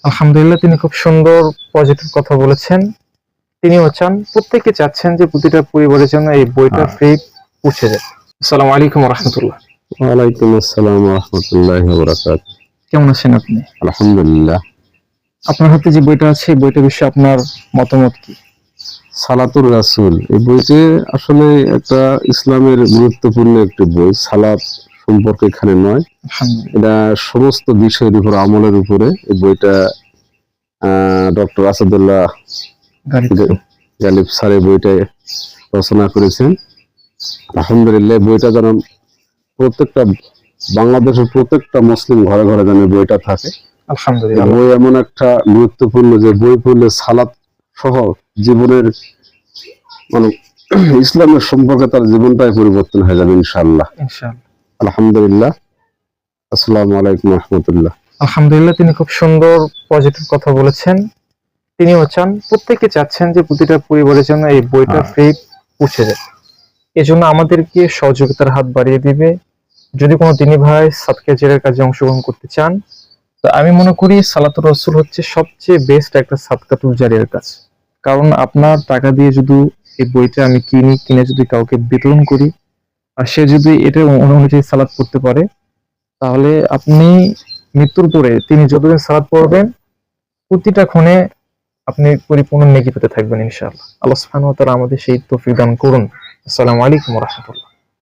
আলহামদুলিল্লাহ, তিনি খুব সুন্দর পজিটিভ কথা বলেছেন। তিনিও চান, প্রত্যেকে চাচ্ছেন যে প্রতিটা পরিবারের জন্য এই বইটা ফ্রি পৌঁছে যায়। আসসালামু আলাইকুম রাহমাতুল্লাহ। ওয়ালাইকুম আসসালাম ওয়া রাহমাতুল্লাহি ওয়া বারাকাতুহু। কেমন আছেন আপনি? আলহামদুলিল্লাহ। আপনার হাতে যে বইটা আছে, এই বইটার বিষয়ে আপনার মতামত কি? সালাতুর রাসূল এই বইটি আসলে একটা ইসলামের গুরুত্বপূর্ণ একটি বই। সালাত সম্পর্কে এখানে নয়, এটা সমস্ত বিষয়ের উপর আমলের উপরে এই বইটা ডক্টর আসাদুল্লাহ গালিব স্যার এই বইটা রচনা করেছেন। আলহামদুলিল্লাহ, বইটা যেন প্রত্যেকটা বাংলাদেশের প্রত্যেকটা মুসলিম ঘরে ঘরে যেন বইটা থাকে। আলহামদুলিল্লাহ, বই এমন একটা গুরুত্বপূর্ণ যে বই পড়লে সালাত সহ জীবনের মানে ইসলামের সম্পর্কে তার জীবনটাই পরিবর্তন হয়ে যাবে ইনশাআল্লাহ। আলহামদুলিল্লাহ। আসসালামু আলাইকুম রাহমাতুল্লাহ। আলহামদুলিল্লাহ, তিনি খুব সুন্দর পজিটিভ কথা বলেছেন। তিনিও চান, প্রত্যেকে চাচ্ছেন যে প্রতিটা পরিবারের জন্য এই বইটা ফ্রি পৌঁছে যায়। এজন্য আমাদেরকে সহযোগিতার হাত বাড়িয়ে দিবে। যদি কোনো দিনী ভাই সাদকা জারিয়ার কাজে অংশগ্রহণ করতে চান, তো আমি মনে করি সালাতুর রাসূল হচ্ছে সবচেয়ে বেস্ট একটা সাদকাতুল জারিয়ার কাজ। কারণ আপনার টাকা দিয়ে যদি এই বইটা আমি কিনে যদি কাউকে বিতরণ করি, আর সে যদি এটা অনুযায়ী সালাত পড়তে পারে, তাহলে আপনি মৃত্যুর পরে তিনি যতদিন সালাত পড়বেন, প্রতিটা ক্ষণে আপনি পরিপূর্ণ নেকি পেতে থাকবেন ইনশাআল্লাহ। আল্লাহ সুবহানাহু ওয়া তাআলা আমাদের সেই তৌফিক দান করুন। আসসালামু আলাইকুম ওয়া রাহমাতুল্লাহ।